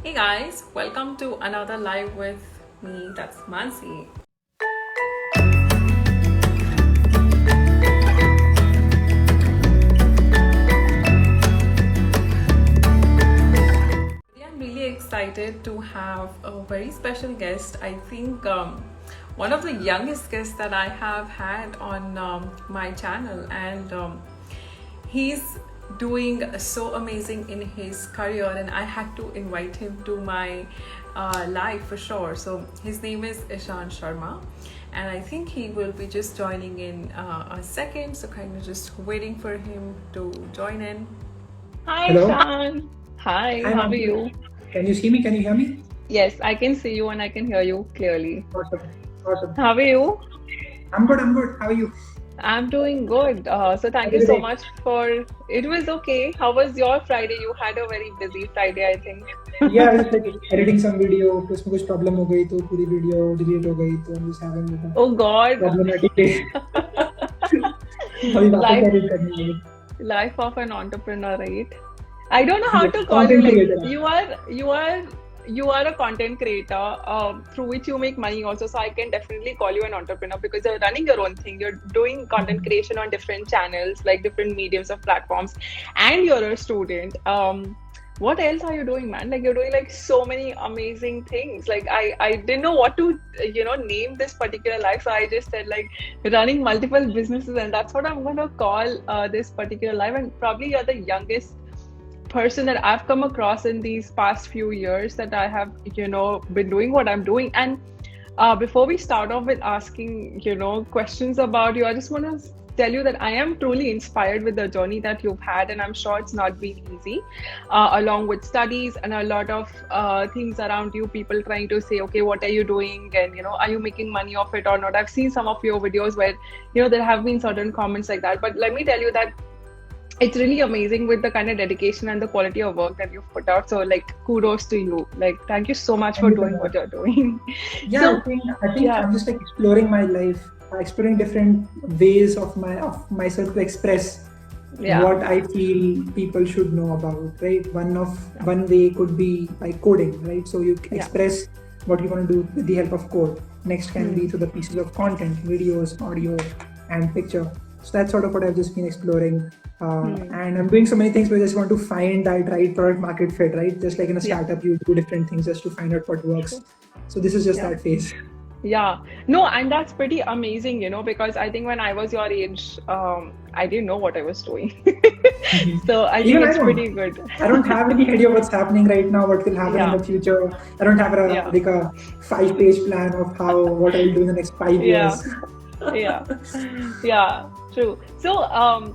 Hey guys, welcome to another live with me, that's Mansi. Today I'm really excited to have a very special guest. I think one of the youngest guests that I have had on my channel, and he's doing so amazing in his career, and I had to invite him to my live for sure. So his name is Ishan Sharma, and I think he will be just joining in a second, so kind of just waiting for him to join in. Hi, Hello. Shan. Hi, Hi, how are Mansi. you? Can you see me? Can you hear me? Yes, I can see you and I can hear you clearly. Awesome. Awesome. How are you? I'm good. I'm good. How are you? I'm doing good. So How thank you was so your day? much for it was okay. How was your Friday? You had a very busy Friday, I think. Yeah, I was like editing some video. तो उसमें कुछ problem हो गई तो पूरी video delete हो गई तो I'm just having a Oh God. problematic day. अभी वापस Life edit करनी है. life of an entrepreneur, right? I don't know how Yes, to call you. content Like creator. you are a content creator through which you make money also. So I can definitely call you an entrepreneur because you're running your own thing. You're doing content creation on different channels, like different mediums of platforms, and you're a student. What else are you doing, man? Like you're doing like so many amazing things. Like I didn't know what to name this particular life, so I just said like running multiple businesses, and that's what I'm gonna call this particular life. And probably you're the youngest person that I've come across in these past few years that I have, been doing what I'm doing. And before we start off with asking, questions about you, I just want to tell you that I am truly inspired with the journey that you've had, and I'm sure it's not been easy, along with studies and a lot of things around you. People trying to say, okay, what are you doing, and are you making money off it or not? I've seen some of your videos where there have been certain comments like that, but let me tell you that it's really amazing with the kind of dedication and the quality of work that you've put out. So like kudos to you. Like thank you so much Thank for you so doing what much. you're doing. Yeah, So I think yeah, I'm just like exploring my life, exploring different ways of myself to express yeah, what I feel people should know about, right? yeah, One way could be by coding, right? So you yeah. express what you want to do with the help of code. Next can be Hmm. through the pieces of content, videos, audio, and picture. So that's sort of what I've just been exploring. Hmm. And I'm doing so many things, but I just want to find that right product market fit, right? Just like in a Yeah, startup, you do different things just to find out what works. true. So this is just Yeah. that phase. Yeah. No, and that's pretty amazing, because I think when I was your age, I didn't know what I was doing. So I think Even I it's don't. pretty good. I don't have any idea what's happening right now, what will happen in Yeah, the future. I don't have yeah, like a 5 page plan of what I'll do in the next 5 years. yeah. Yeah, yeah, true. So,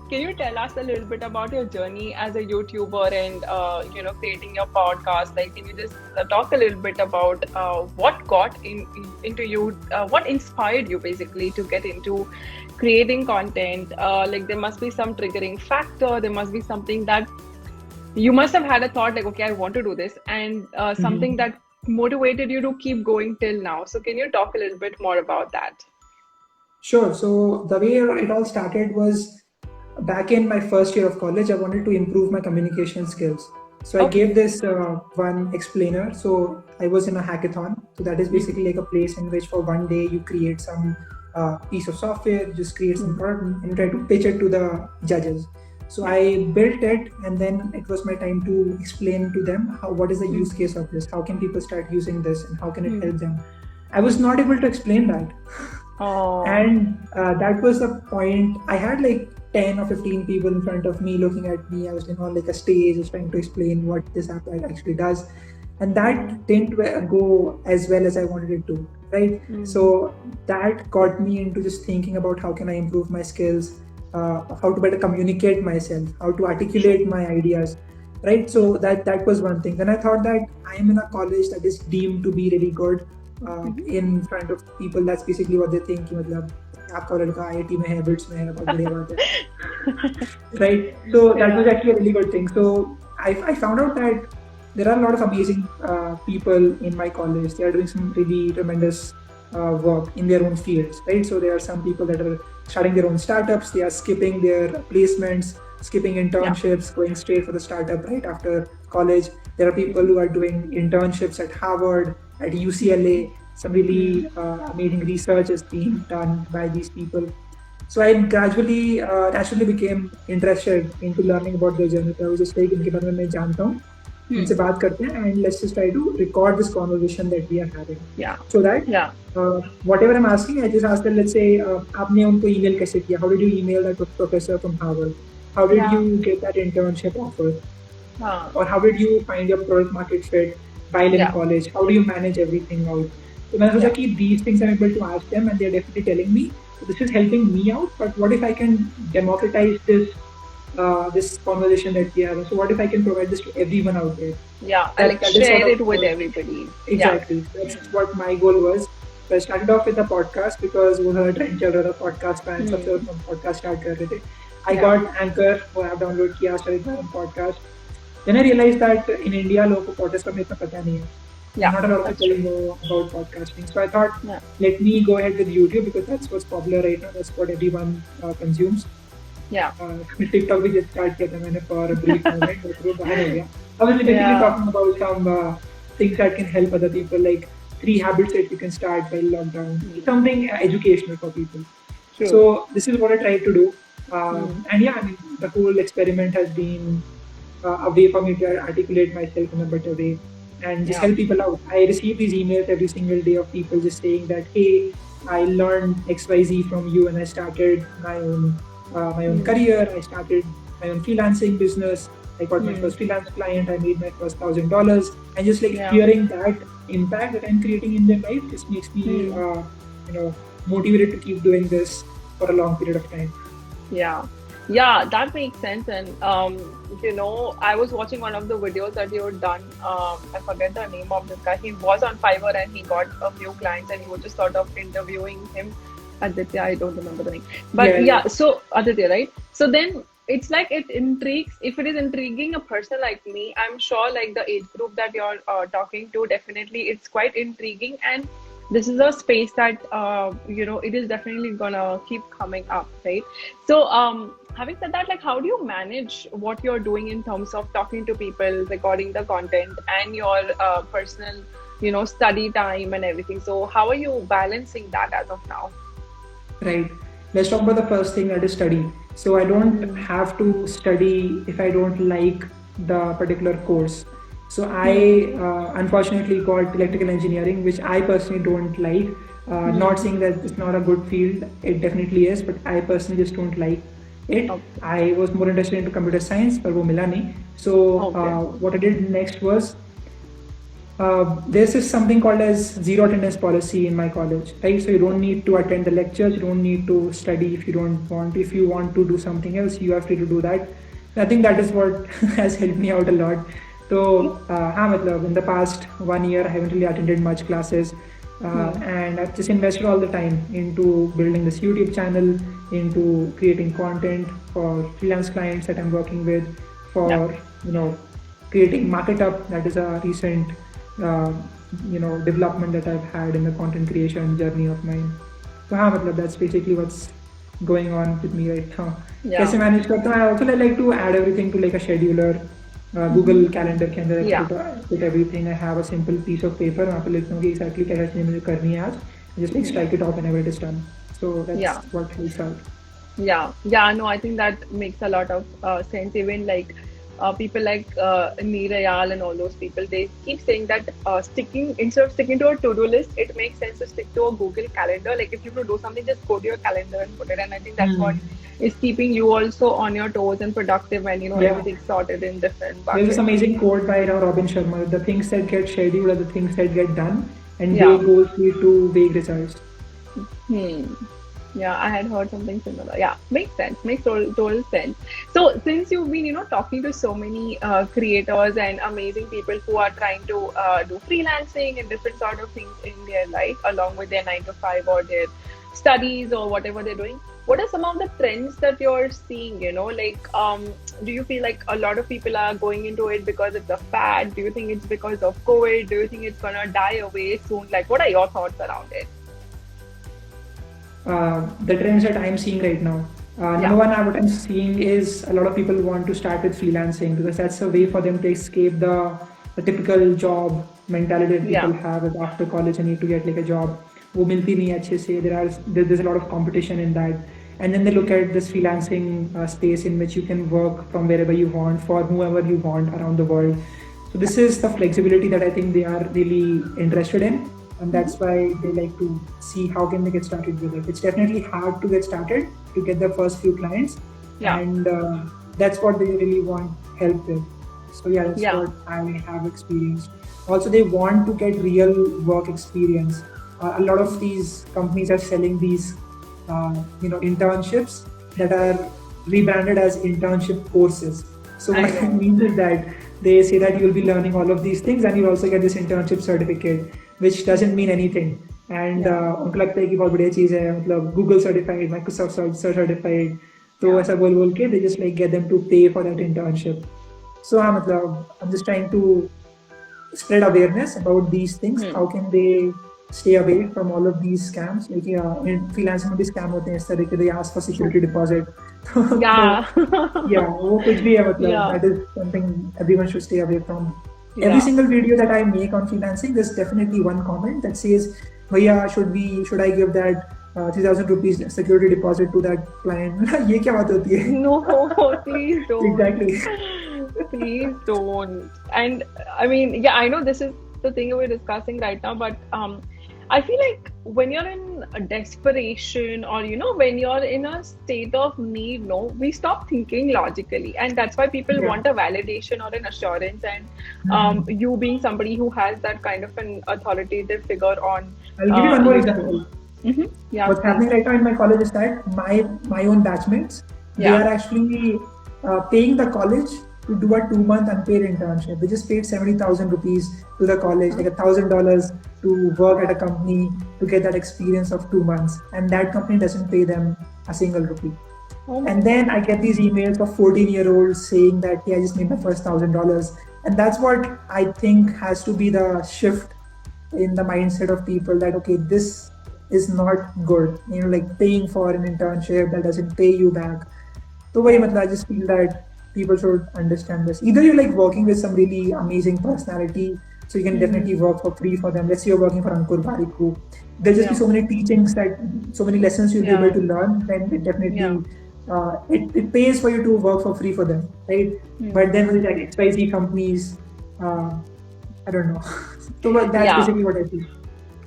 can you tell us a little bit about your journey as a YouTuber and creating your podcast? Like, can you just talk a little bit about what got into you, what inspired you basically to get into creating content? Like, there must be some triggering factor. There must be something that you must have had a thought like, okay, I want to do this, and something Mhm. that motivated you to keep going till now. So, can you talk a little bit more about that? Sure. So the way it all started was back in my first year of college. I wanted to improve my communication skills. So I Okay. gave this one explainer. So I was in a hackathon. So that is Hmm. basically like a place in which for one day you create some piece of software, you just create some Hmm. product and try to pitch it to the judges. So Yeah. I built it, and then it was my time to explain to them what is the Hmm. use case of this, how can people start using this, and how can it Hmm. help them. I was not able to explain that. Oh. And that was the point. I had like 10 or 15 people in front of me looking at me. I was on like a stage, just trying to explain what this app actually does. And Hmm. that didn't go as well as I wanted it to, right? Hmm. So that got me into just thinking about how can I improve my skills, how to better communicate myself, how to True. articulate my ideas, right? Yeah. So that was one thing. Then I thought that I am in a college that is deemed to be really good Hmm. in front of people. That's basically what they think कि मतलब आपका लड़का IIT में है, bits में है, बहुत बढ़िया बात है, right? So that was Yeah. actually a really good thing. So I found out that there are a lot of amazing people in my college. They are doing some really tremendous work in their own fields, right? So there are some people that are starting their own startups. They are skipping their placements. skipping Yeah. internships, going straight for the startup right after college. There are people who are doing internships at Harvard, at UCLA. Some really amazing research is being done by these people. So I gradually, naturally became interested into learning about their journey. I was just like, इनके बारे में मैं जानता हूँ, इनसे बात करते हैं, and let's just try to record this conversation that we are having. Yeah. So that whatever I'm asking, I just ask them. Let's say, आपने उनको email कैसे किया? How did you email that professor from Harvard? How did you get that internship offer? Or how did you find your product market fit while in college? How do you manage everything out? So मैंने सोचा कि these things I'm able to ask them, and they're definitely telling me. So this is helping me out. But what if I can democratize this conversation that we have? So what if I can provide this to everyone out there? Yeah, and share it with everybody. Exactly. That's what my goal was. So I started off with a podcast because वो था trend चल रहा था podcast का, and सबसे लोग podcast start कर रहे थे. I got Anchor, वो app download किया, started my own podcast. Then I realized that in India लोगों को podcast का इतना पता नहीं है. Not a lot of people know about podcasting. So I thought, let me go ahead with YouTube because that's what's popular right now. That's what everyone consumes. Yeah. TikTok भी just start किया था मैंने for a brief moment, but वो बाहर हो गया. I was basically talking about some things that can help other people, like 3 habits that you can start while lockdown. Something educational for people. True. So this is what I tried to do. And yeah, I mean, the whole experiment has been a way for me to articulate myself in a better way and just help people out. I receive these emails every single day of people just saying that, hey, I learned XYZ from you and I started my own career. I started my own freelancing business. I got my first freelance client. I made my first $1,000. And just like hearing that impact that I'm creating in their life just makes me, motivated to keep doing this for a long period of time. Yeah, that makes sense. And I was watching one of the videos that you had done. I forget the name of this guy. He was on Fiverr and he got a few clients and you were just sort of interviewing him. Aditya, I don't remember the name. But so Aditya, right? So then it's like it intrigues. If it is intriguing a person like me, I'm sure like the age group that you're talking to, definitely it's quite intriguing. And this is a space that, it is definitely gonna keep coming up, right? So, having said that, like, how do you manage what you're doing in terms of talking to people, recording the content, and your personal, study time and everything? So, how are you balancing that as of now? Right. Let's talk about the first thing, that is study. So, I don't have to study if I don't like the particular course. So I unfortunately got electrical engineering, which I personally don't like. Not saying that it's not a good field, it definitely is, but I personally just don't like it. I was more interested into computer science, but वो मिला नहीं. So what I did next was, there's this something called as zero attendance policy in my college, right? So you don't need to attend the lectures, you don't need to study if you don't want. If you want to do something else, you are free to do that. I think that is what has helped me out a lot. So, in the past 1 year, I haven't really attended much classes, and I've just invested all the time into building this YouTube channel, into creating content for freelance clients that I'm working with, for creating Makita. That is a recent development that I've had in the content creation journey of mine. So, that's basically what's going on with me right now. कैसे manage करता हूँ? I also like to add everything to like a scheduler. Google Calendar के अंदर I put everything. I have a simple piece of paper. वहाँ पे लिखता हूँ कि exactly क्या चीज़ मुझे करनी है आज. Just like strike it off whenever it is done. So that's what helps out. No, I think that makes a lot of sense. Even like people like Neerayal and all those people, they keep saying that instead of sticking to a to-do list, it makes sense to stick to a Google Calendar. Like if you have to do something, just go to your calendar and put it. And I think that's what is keeping you also on your toes and productive when everything's sorted in different buckets. There's this amazing quote by Robin Sharma: "The things that get scheduled are the things that get done, and vague goals lead to vague results." Yeah, I had heard something similar. Yeah, makes sense. Makes total sense. So since you've been, talking to so many creators and amazing people who are trying to do freelancing and different sort of things in their life along with their 9 to 5 or their studies or whatever they're doing, what are some of the trends that you're seeing? Do you feel like a lot of people are going into it because it's a fad? Do you think it's because of COVID? Do you think it's gonna die away soon? Like, what are your thoughts around it? The trends that I'm seeing right now. Number one, what I'm seeing is a lot of people want to start with freelancing because that's a way for them to escape the typical job mentality that people Yeah. have. Is after college, I need to get like a job. वो मिलती नहीं है अच्छे से. There's a lot of competition in that, and then they look at this freelancing space in which you can work from wherever you want for whoever you want around the world. So this is the flexibility that I think they are really interested in, and that's why they like to see how can they get started with it. It's definitely hard to get started to get the first few clients, Yeah. and that's what they really want help with. So yeah, that's Yeah. what I have experienced. Also, they want to get real work experience. A lot of these companies are selling these, internships that are rebranded as internship courses. So I what that know. means is that they say that you'll be learning all of these things and you'll also get this internship certificate, which doesn't mean anything. And Yeah. उनको लगता है कि बहुत बढ़िया चीज़ है, मतलब Google certified, Microsoft certified, तो Yeah. ऐसा बोल के they just like get them to pay for that internship. So हाँ मतलब I'm just trying to spread awareness about these things. How can they stay away from all of these scams? Like in freelancing में भी scam होते हैं इस तरह के, they ask for security deposit. Yeah. Yeah, वो कुछ भी है मतलब Yeah. that is something everyone should stay away from. Yeah. Every single video that I make on freelancing, there's definitely one comment that says, "Bhaiya, should I give that 3,000 rupees security deposit to that client?" ये क्या बात होती है? No, please don't. Exactly. Please don't. And I mean, yeah, I know this is the thing we're discussing right now, but I feel like when you're in a desperation or when you're in a state of need, no, we stop thinking logically, and that's why people Yeah. want a validation or an assurance. And you being somebody who has that kind of an authoritative figure on, I'll give you one more you- example. Yeah, What's happening right now in my college is that my own batchmates, they Yeah. are actually paying the college to do a 2-month unpaid internship. They just paid 70,000 rupees to the college, like $1,000 to work at a company to get that experience of 2 months, and that company doesn't pay them a single rupee. Oh my And then I get these emails of 14-year-olds saying that, yeah, I just made my first $1,000. And that's what I think has to be the shift in the mindset of people, that, okay, this is not good. Like paying for an internship that doesn't pay you back. So I just feel that people should understand this. Either you're like working with some really amazing personality, so you can definitely work for free for them. Let's say you're working for Ankur Bariku. There'll just be Yeah. so many teachings, so many lessons you'll be Yeah. able to learn. Then it definitely it pays for you to work for free for them, right? But then with like XYZ companies, I don't know. So that's Yeah. basically what I feel.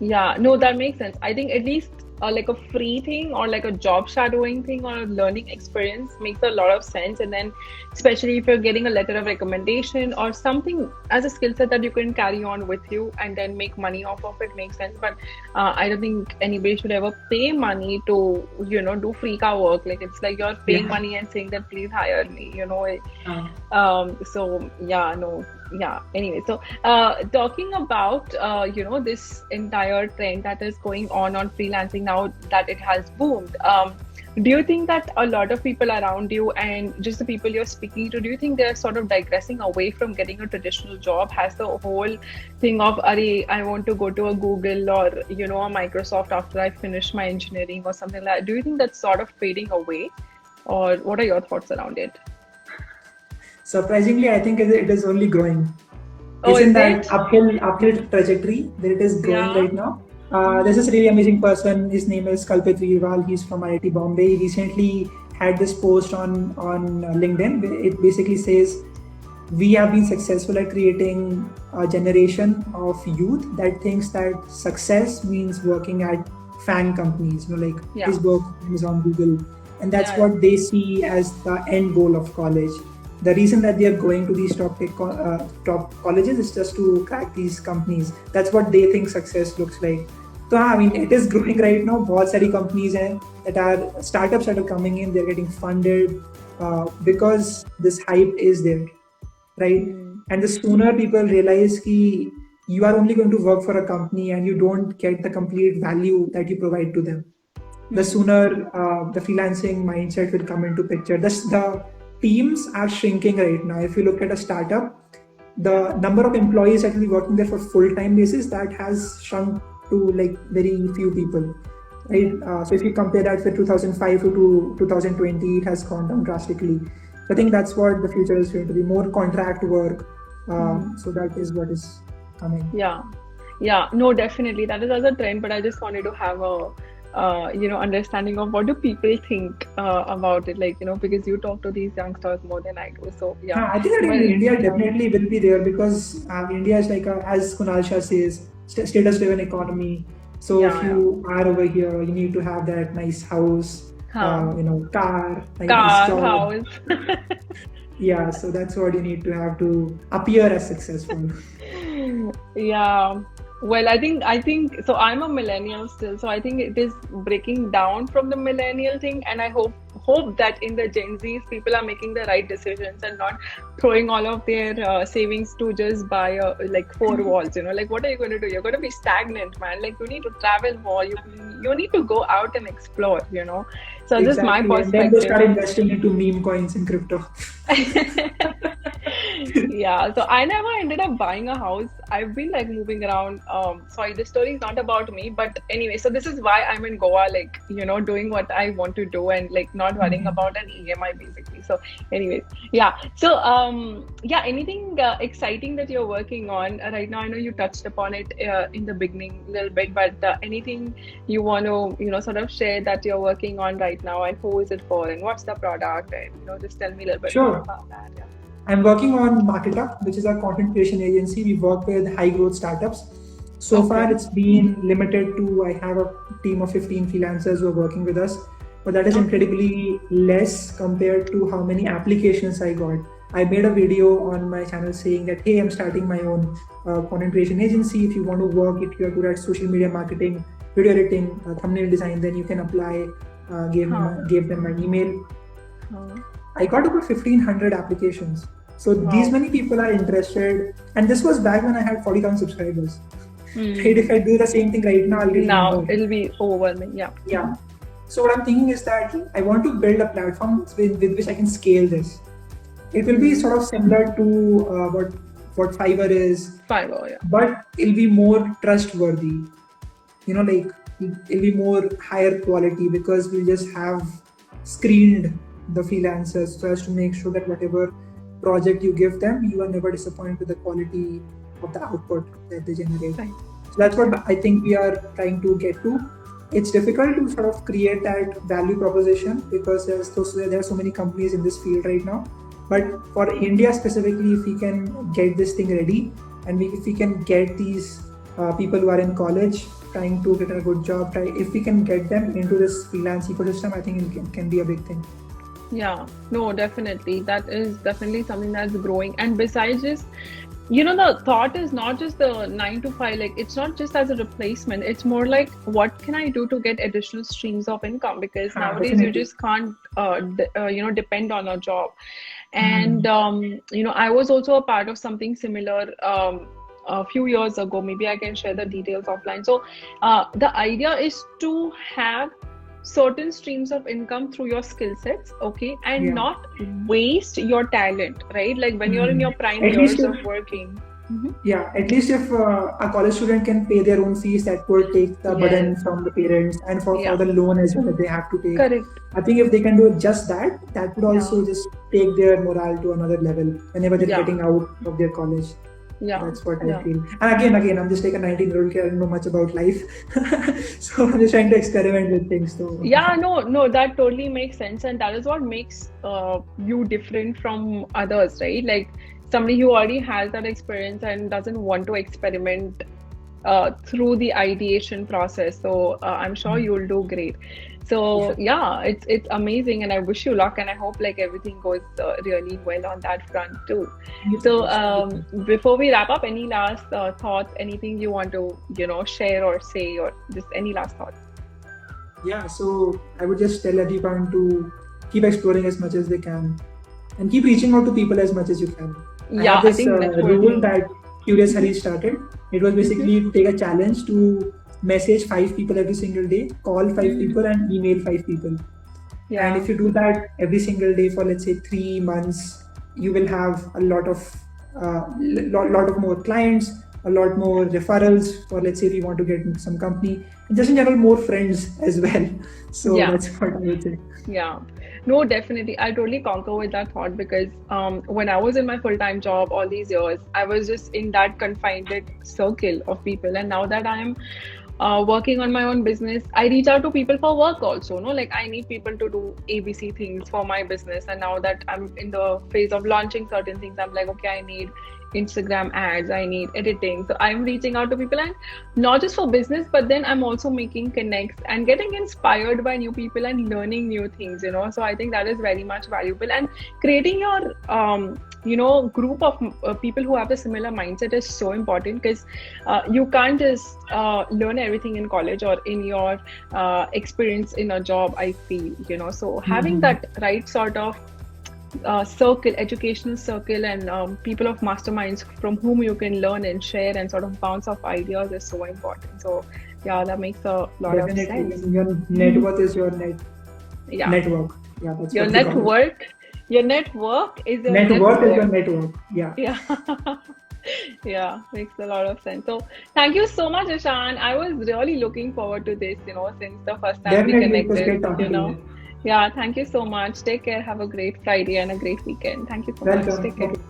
Yeah, no, that makes sense. I think at least like a free thing or like a job shadowing thing or a learning experience makes a lot of sense. And then, especially if you're getting a letter of recommendation or something as a skill set that you can carry on with you and then make money off of it, makes sense. But I don't think anybody should ever pay money to, do free car work. Like it's like you're paying Yeah. money and saying that please hire me, So yeah, no. Yeah, anyway, so talking about this entire trend that is going on freelancing now that it has boomed, do you think that a lot of people around you and just the people you're speaking to, do you think they're sort of digressing away from getting a traditional job? Has the whole thing of I want to go to a Google or a Microsoft after I finish my engineering or something like that, do you think that's sort of fading away, or what are your thoughts around it? Surprisingly, I think it is only growing. Oh, It's in is that it? uphill trajectory that it is growing Yeah. right now. There's this really amazing person. His name is Kalpit Veerwal. He's from IIT Bombay. He recently had this post on LinkedIn. It basically says, "We have been successful at creating a generation of youth that thinks that success means working at FANG companies, like Yeah. Facebook, Amazon, Google, and that's Yeah. what they see as the end goal of college. The reason that they are going to these top colleges is just to crack these companies. That's what they think success looks like. So I mean, it is growing right now. बहुत सारी companies हैं that are startups that are coming in. They're getting funded because this hype is there, right? And the sooner people realize that you are only going to work for a company and you don't get the complete value that you provide to them, the sooner the freelancing mindset will come into picture. The teams are shrinking right now. If you look at a startup, the number of employees that will be working there for full-time basis, that has shrunk to like very few people. right? So if you compare that with 2005 to 2020, it has gone down drastically. So I think that's what the future is going to be, more contract work. So that is what is coming. Yeah, yeah, no, definitely. That is also a trend, but I just wanted to have a understanding of what do people think about it, like, because you talk to these youngsters more than I do. So yeah, I think that in well, India yeah, definitely will be there because India is like as Kunal Shah says, status-driven economy. So if yeah, you are over here, you need to have that nice house, huh. car, nice Car, job. house. Yeah, so that's what you need to have to appear as successful. Yeah. Well, I think so. I'm a millennial still, so I think it is breaking down from the millennial thing, and I hope that in the Gen Zs, people are making the right decisions and not throwing all of their savings to just buy like four walls. Like what are you going to do? You're going to be stagnant, man. Like you need to travel more. You need to go out and explore. So this is my Exactly. And then they perspective. start investing into meme coins and crypto. Yeah, so I never ended up buying a house. I've been like moving around. Sorry, this story is not about me, but anyway, so this is why I'm in Goa, like, doing what I want to do and like not worrying about an EMI basically. So, anyways, yeah. So, yeah, anything exciting that you're working on right now? I know you touched upon it in the beginning a little bit, but anything you want to, sort of share that you're working on right now, and who is it for, and what's the product, and just tell me a little bit more Sure. about that. Yeah. I'm working on Makita, which is our content creation agency. We work with high growth startups. So far, Okay. it's been limited to, I have a team of 15 freelancers who are working with us, but that is Okay. incredibly less compared to how many applications I got. I made a video on my channel saying that, hey, I'm starting my own content creation agency. If you want to work, if you're good at social media marketing, video editing, thumbnail design, then you can apply. Huh. Gave them my email. Huh. I got about 1500 applications. So these Wow. many people are interested. And this was back when I had 40,000 subscribers. Right? Hmm. If I do the same thing right now, I'll get even Now more. it'll be overwhelming. Yeah. Yeah. So what I'm thinking is that I want to build a platform with which I can scale this. It will be sort of similar to what Fiverr is, Fiverr. Yeah. but it'll be more trustworthy. Like it'll be more higher quality because we'll just have screened the freelancers so as to make sure that whatever project you give them, you are never disappointed with the quality of the output that they generate. Right. So that's what I think we are trying to get to. It's difficult to sort of create that value proposition because there are so many companies in this field right now. But for India specifically, if we can get this thing ready and if we can get these people who are in college trying to get a good job, if we can get them into this freelance ecosystem, I think it can be a big thing. Yeah. No, definitely. That is definitely something that's growing. And besides this, the thought is not just the 9 to 5, like it's not just as a replacement. It's more like, what can I do to get additional streams of income? Because nowadays you Definitely. just can't, depend on a job. And, I was also a part of something similar. A few years ago, maybe I can share the details offline. So, the idea is to have certain streams of income through your skill sets, okay, and Yeah. not waste your talent, right? Like when you're in your prime At least years if of working. Mhm. a college student can pay their own fees, that would take the burden Yes. from the parents and for Yeah. the loan as well that they have to take. Correct. I think if they can do just that, that would Yeah. also just take their morale to another level whenever they're Yeah. getting out of their college. Yeah. That's what I Yeah. feel. And again, I'm just like a 19-year-old kid. I don't know much about life, so I'm just trying to experiment with things. So Yeah, no, that totally makes sense, and that is what makes you different from others, right? Like somebody who already has that experience and doesn't want to experiment through the ideation process. So I'm sure you'll do great. So yeah, it's amazing, and I wish you luck, and I hope like everything goes really well on that front too. So before we wrap up, any last thoughts? Anything you want to share or say, or just any last thoughts? yeah, so I would just tell everyone to keep exploring as much as they can and keep reaching out to people as much as you can. I Yeah, have I this think rule networking. that Curious Hari started. It was basically to take a challenge to message 5 people every single day, call 5 people, and email 5 people. And Yeah. if you do that every single day for let's say 3 months, you will have a lot of more clients. a lot more referrals for, let's say, if you want to get into some company, and just in general, more friends as well. So Yeah. that's what I would say. Yeah, no, definitely. I totally concur with that thought because when I was in my full-time job all these years, I was just in that confined circle of people. And now that I'm working on my own business, I reach out to people for work also. No, like I need people to do ABC things for my business. And now that I'm in the phase of launching certain things, I'm like, okay, I need Instagram ads, I need editing. So I'm reaching out to people, and not just for business, but then I'm also making connects and getting inspired by new people and learning new things, you know. So I think that is very much valuable. And creating your group of people who have the similar mindset is so important because you can't just learn everything in college or in your experience in a job, I feel, you know. So having that right sort of circle, educational circle, and people of masterminds from whom you can learn and share and sort of bounce off ideas is so important. So yeah, that makes a lot of Definitely, sense. your net worth is your Yeah, network. Yeah, that's your what we call it. network, your network is your Net net worth is your worth. network. Yeah. Yeah. Yeah, makes a lot of sense. So thank you so much, Ishan. I was really looking forward to this, you know, since the first time we Definitely, it was connected, great you talking to know. you. Yeah, thank you so much. Take care. Have a great Friday and a great weekend. Thank you so much. Take Welcome. care. Okay.